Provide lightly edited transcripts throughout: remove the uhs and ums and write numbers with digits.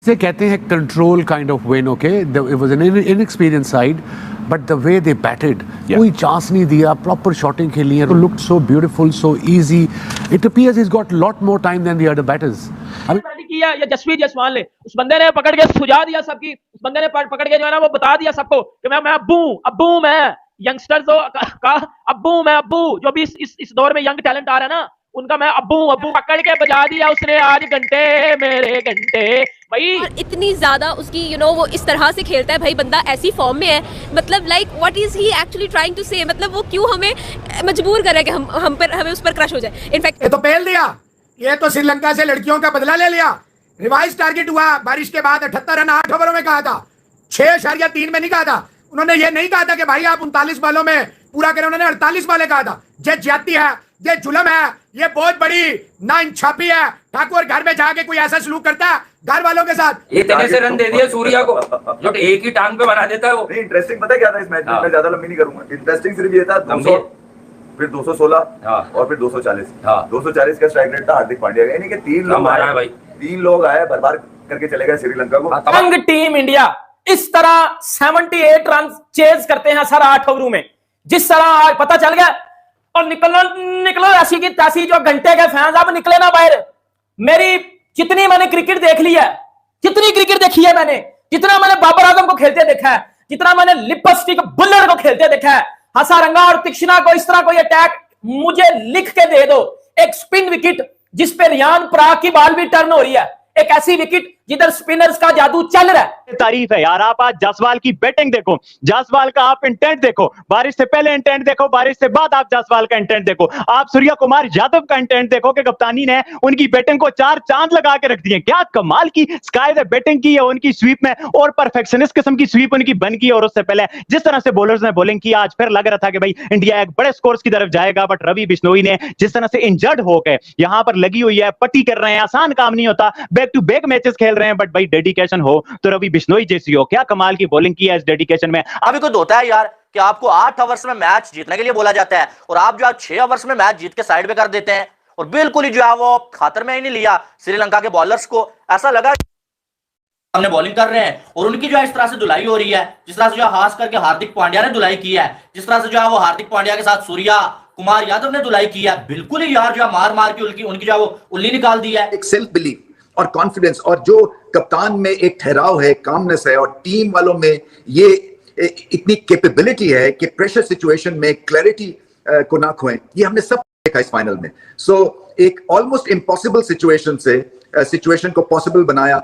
से कहते हैं control kind of win. Okay, it was an inexperience side, but the way they batted, कोई chance नहीं दिया, प्रॉपर शॉटिंग खेली है, looked so beautiful, so easy. It appears he has got lot more time than the other batters. किया या जसवीर जसवाल ने, उस बंदे ने पकड़ के सुझा दिया सबकी, उस बंदे ने पकड़ के जो है ना वो बता दिया सबको कि मैं अब्बू मैं यंगस्टर्स का अब्बू, मैं अब्बू जो भी इस दौर में यंग टैलेंट आ रहा है ना, उनका मैं अब्बू पकड़ के बजा दिया उसने आज घंटे मेरे घंटे भाई. और इतनी ज्यादा उसकी वो इस तरह से खेलता है भाई, बंदा ऐसी फॉर्म में है, मतलब like what is he actually trying to say, मतलब वो क्यों हमें मजबूर कर रहा है कि हमें उस पर क्रश हो जाए. इनफैक्ट ये तो पहल दिया, ये तो श्रीलंका से लड़कियों का बदला ले लिया. रिवाइज टारगेट हुआ बारिश के बाद 78 रन 8 ओवरों में कहा था, 6.3 में नहीं कहा था. उन्होंने ये नहीं कहा था कि भाई आप 39 बॉलों में पूरा करें, उन्होंने 48 बॉलें कहा था. ये ज्यादती है, ये जुल्म है, ये बहुत बड़ी नाइंसाफी है. ठाकुर घर में जाके कोई ऐसा सलूक करता है घर वालों के साथ. इतने से रन दे दिए सूर्या को जो एक ही टांग पे बना देता है वो. इंटरेस्टिंग पता क्या था इस मैच में, मैं ज्यादा लंबी नहीं करूंगा. इंटरेस्टिंग सिर्फ ये था 200, फिर 216 और फिर 240. 240 का स्ट्राइक रेट था हार्दिक पांड्या का. यानी कि तीन लोग आए बर्बाद करके चले गए श्रीलंका को. तंग टीम इंडिया इस तरह 78 रन चेज करते हैं सर 8 ओवरों में. जिस तरह आज पता चल गया और निकलो ऐसी की तैसी जो घंटे के फैंस अब निकले ना बाहर. मेरी जितनी मैंने क्रिकेट देख ली है, जितनी क्रिकेट देखी है मैंने, जितना मैंने बाबर आजम को खेलते देखा है, जितना मैंने लिपस्टिक बुल्लर को खेलते देखा है, हसारंगा और तीक्ष्णा को इस तरह कोई अटैक मुझे लिख के दे दो. एक स्पिन विकेट जिस पे रियान पराग की बॉल भी टर्न हो रही है, एक ऐसी विकेट जिधर स्पिनर्स का जादू चल रहा है. तारीफ है यार. आप आज जायसवाल की बैटिंग देखो, जायसवाल का आप इंटेंट देखो, बारिश से पहले इंटेंट देखो, बारिश से बाद आप जायसवाल का इंटेंट देखो, आप सूर्या कुमार यादव का इंटेंट देखो कि कप्तानी ने उनकी बैटिंग को 4 चांद लगा के रख दिए. क्या कमाल की स्काई द बैटिंग की है उनकी स्वीप में, और परफेक्शनिस्ट किस्म की स्वीप उनकी बन की. और उससे पहले जिस तरह से बॉलर्स ने बॉलिंग की, आज फिर लग रहा था कि भाई इंडिया एक बड़े स्कोर्स की तरफ जाएगा, बट रवि बिश्नोई ने जिस तरह से इंजर्ड होकर यहां पर लगी हुई है, पट्टी कर रहे हैं, आसान काम नहीं होता, बैक टू बैक मैचेस खेल रहे हैं, बट भाई डेडिकेशन हो तो रवि बिश्नोई जैसी हो. क्या कमाल की बॉलिंग की है इस डेडिकेशन में. अभी कुछ होता है यार कि आपको 8 ओवर्स में मैच जीतने के लिए बोला जाता है और आप जो 6 ओवर्स में मैच जीत के साइड पे कर देते हैं और बिल्कुल ही जो है वो खातर में ही नहीं लिया. श्रीलंका के बॉलर्स को ऐसा लगा हमने बॉलिंग कर रहे हैं और उनकी जो है इस तरह से धुलाई हो रही है, जिस तरह से जो खास करके हार्दिक पांड्या ने धुलाई की है, जिस तरह से जो है वो हार्दिक पांड्या के साथ सूर्या कुमार यादव ने धुलाई की है. बिल्कुल ही यार जो है मार के उनकी जो है वो उल्ली निकाल दी है. एक सेल्फ बिलीफ और कॉन्फिडेंस और जो कप्तान में एक ठहराव है, कामनेस है, और टीम वालों में ये इतनी कैपेबिलिटी है कि प्रेशर सिचुएशन में क्लैरिटी को ना खोएं, ये हमने सब देखा इस फाइनल में. सो एक ऑलमोस्ट इम्पॉसिबल सिचुएशन से सिचुएशन को पॉसिबल बनाया,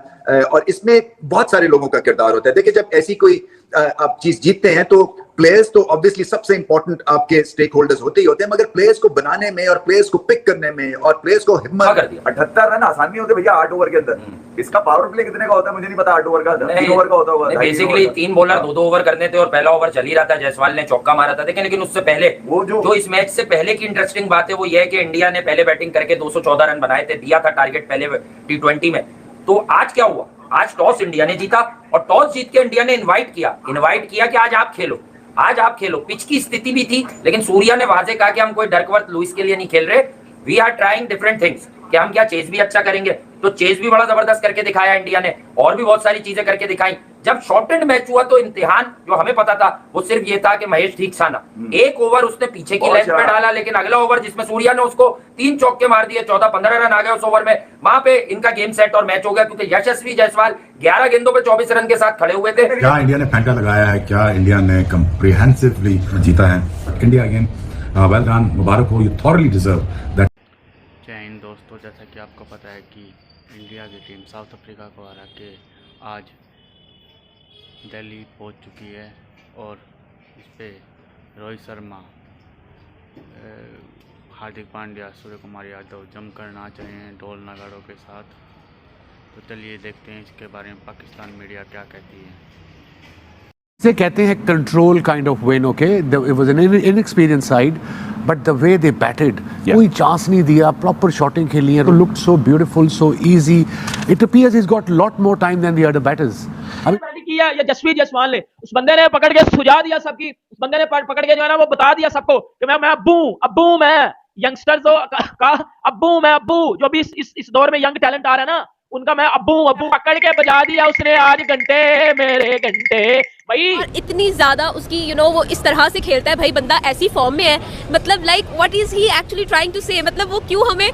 और इसमें बहुत सारे लोगों का किरदार होता है. देखिए, जब ऐसी कोई आप चीज जीतते हैं तो प्लेयर्स तो ऑब्वियसली सबसे इंपॉर्टेंट आपके स्टेक होल्डर्स होते ही होते हैं, मगर प्लेयर्स को बनाने में और प्लेयर्स को पिक करने में और प्लेयर्स को हिम्मत कर दिया. 78 रन आसान नहीं होते भैया 8 ओवर के अंदर. इसका पावर प्ले कितने का होता है मुझे नहीं पता. 8 ओवर का 3 ओवर का होता होगा. बेसिकली 3 बॉलर 2-2 ओवर करने थे और पहला ओवर चल ही रहा था, जायसवाल ने चौका मारा था. लेकिन उससे पहले वो जो इस मैच से पहले की इंटरेस्टिंग बात है वो ये है कि इंडिया ने पहले बैटिंग करके 214 रन बनाए थे, दिया था टारगेट पहले T20 में. तो आज क्या हुआ, आज टॉस इंडिया ने जीता और टॉस जीत के इंडिया ने इनवाइट किया कि आज आप खेलो. पिच की स्थिति भी थी, लेकिन सूर्या ने वाजे कहा कि हम कोई डर्कवर्थ लुइस के लिए नहीं खेल रहे, we are trying different things, कि हम क्या चेस भी अच्छा करेंगे. तो चेस भी बड़ा जबरदस्त करके दिखाया इंडिया ने, और भी बहुत सारी चीजें करके दिखाई. जब शॉर्ट एंड मैच हुआ तो इम्तिहान जो हमें पता था वो सिर्फ ये था कि महेश ठीकसाना एक ओवर उसने पीछे की लेंथ पे डाला, लेकिन अगला ओवर जिसमें सूर्या ने उसको 3 चौके मार दिए, 14-15 रन आ गए उस ओवर में, वहां पे इनका गेम सेट और मैच हो गया, क्योंकि यशस्वी जायसवाल 11 गेंदों पे 24 रन के साथ खड़े हुए थे. क्या इंडिया ने फैंटा लगाया है, क्या इंडिया ने कंप्रिहेंसिवली जीता है. इंडिया अगेन वेल डन, मुबारक हो, यू थॉरली डिजर्व दैट. जय हिंद दोस्तों, जैसा कि आपको पता है कि इंडिया की टीम साउथ अफ्रीका को हरा के आज दिल्ली पहुंच चुकी है, और इस पे रोहित शर्मा, हार्दिक पांड्या, सूर्य कुमार यादव जमकर नाच रहे हैं ढोल नगाड़ों के साथ. तो चलिए देखते हैं इसके बारे में पाकिस्तान मीडिया क्या कहती है. से कहते हैं control kind of win. Okay, it was an inexperience side, but the way they batted, कोई चांस नहीं दिया, प्रॉपर शॉटिंग खेली है, looked so beautiful, so easy. It appears he has got lot more time than the other batters. किया या जसवीर जसवाल ने, उस बंदे ने पकड़ के सुझा दिया सबकी, उस बंदे ने पकड़ के जो है ना वो बता दिया सबको कि मैं अब्बू मैं यंगस्टर्स का अब्बू, मैं अब्बू जो भी इस दौर में यंग टैलेंट आ रहा है ना, उनका मैं अब्बू अब्बू पकड़ के बजा दिया उसने आज घंटे मेरे घंटे भाई। और इतनी ज्यादा उसकी वो इस तरह से खेलता है भाई, बंदा ऐसी फॉर्म में है, मतलब like what is he actually trying to say, मतलब वो क्यों हमें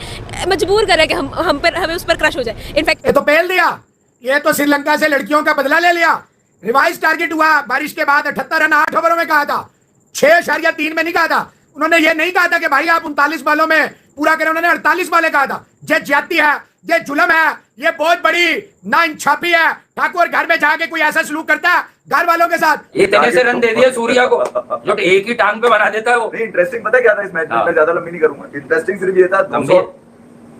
मजबूर कर रहा है कि हमें उस पर क्रश हो जाए। इनफैक्ट ये तो पहल दिया, ये तो श्रीलंका से लड़कियों का बदला ले लिया। रिवाइज टारगेट हुआ बारिश के बाद 78 रन 8 ओवरों में कहा था, 6.3 में नहीं कहा था। उन्होंने ये नहीं कहा था कि भाई आप 39 बालों में पूरा करें, उन्होंने 48 बालें कहा था। ये ज्यादती है, ये जुल्म है, ये बहुत बड़ी नाइंसाफी है। ठाकुर घर में जाके कोई ऐसा सलूक करता है घर वालों के साथ। इतने से रन दे दिए सूर्या को जो एक ही टांग पे बना देता है वो। नहीं, इंटरेस्टिंग पता क्या था इस मैच में, मैं ज्यादा लंबी नहीं करूंगा। इंटरेस्टिंग सिर्फ ये था 200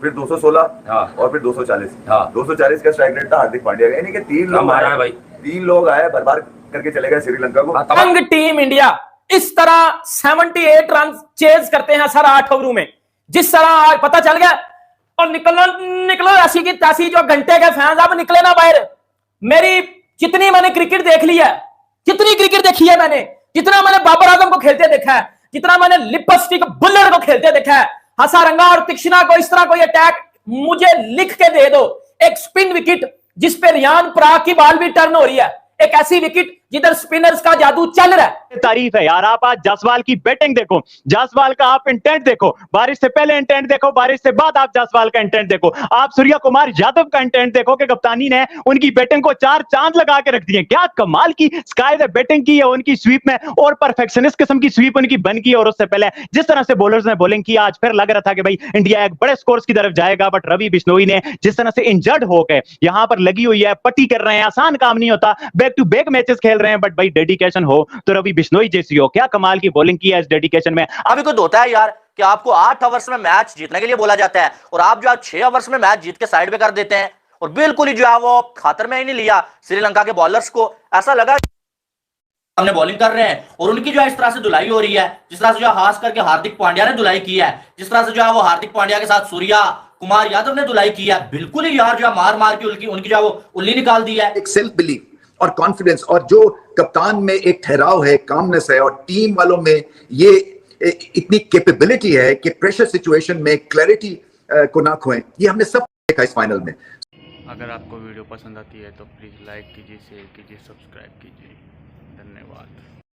फिर 216 और फिर 240। 240 का स्ट्राइक रेट था हार्दिक पांड्या का, यानी कि 3 लोग आए भाई, 3 लोग आए बर्बाद करके चले गए श्रीलंका को। तंग टीम इंडिया इस तरह 78 रन चेज करते हैं सर 8 ओवरों में, जिस तरह आज पता चल गया। और निकलो ऐसी की तैसी, जो घंटे के फैंस अब निकले ना बाहर। मेरी जितनी मैंने क्रिकेट देख ली है, जितनी क्रिकेट देखी है मैंने, जितना मैंने बाबर आजम को खेलते देखा है, जितना मैंने लिपस्टिक बुल्लर को खेलते देखा है, हसारंगा और तीक्ष्णा को इस तरह कोई अटैक मुझे लिख के दे दो। एक स्पिन विकेट जिस पे रियान पराग की बॉल भी टर्न हो रही है, एक ऐसी विकेट जिधर स्पिनर्स का जादू चल रहा है। तारीफ है यार। आप आज जायसवाल की बैटिंग देखो, जायसवाल का आप इंटेंट देखो, बारिश से पहले इंटेंट देखो, बारिश से बाद आप जायसवाल का इंटेंट देखो, आप सूर्या कुमार यादव का इंटेंट देखो कि कप्तानी ने उनकी बैटिंग को 4 चांद लगा के रख दिए। क्या कमाल की स्काई द बैटिंग की है उनकी स्वीप में, और परफेक्शनिस्ट किस्म की स्वीप उनकी बन की। और उससे पहले जिस तरह से बॉलर्स ने बॉलिंग की, आज फिर लग रहा था कि भाई इंडिया एक बड़े स्कोर्स की तरफ जाएगा, बट रवि बिश्नोई ने जिस तरह से इंजर्ड होकर यहां पर लगी हुई है, पट्टी कर रहे हैं, आसान काम नहीं होता, बैक टू बैक मैचेस खेल रहे हैं, बट भाई डेडिकेशन हो तो रवि बिश्नोई जैसी हो। क्या कमाल की बॉलिंग की है इस डेडिकेशन में। अभी कुछ होता है यार कि आपको 8 ओवर्स में मैच जीतने के लिए बोला जाता है, और आप जो 6 ओवर्स में मैच जीत के साइड पे कर देते हैं, और बिल्कुल ही जो है वो खातर में ही नहीं लिया श्रीलंका के बॉलर्स को। ऐसा लगा हमने बॉलिंग कर रहे हैं और उनकी जो है इस तरह से धुलाई हो रही है, जिस तरह से जो खास करके हार्दिक पांड्या ने धुलाई की है, जिस तरह से जो है वो हार्दिक पांड्या के साथ सूर्या कुमार यादव ने धुलाई की है। बिल्कुल ही यार जो है मार मार के उनकी जो है वो उल्ली निकाल दी है। एक सेल्फ बिलीफ और कॉन्फिडेंस, और जो कप्तान में एक ठहराव है, कामनेस है, और टीम वालों में ये इतनी कैपेबिलिटी है कि प्रेशर सिचुएशन में क्लैरिटी को ना खोएं, ये हमने सब देखा इस फाइनल में। अगर आपको वीडियो पसंद आती है तो प्लीज़ लाइक कीजिए, शेयर कीजिए, सब्सक्राइब कीजिए। धन्यवाद।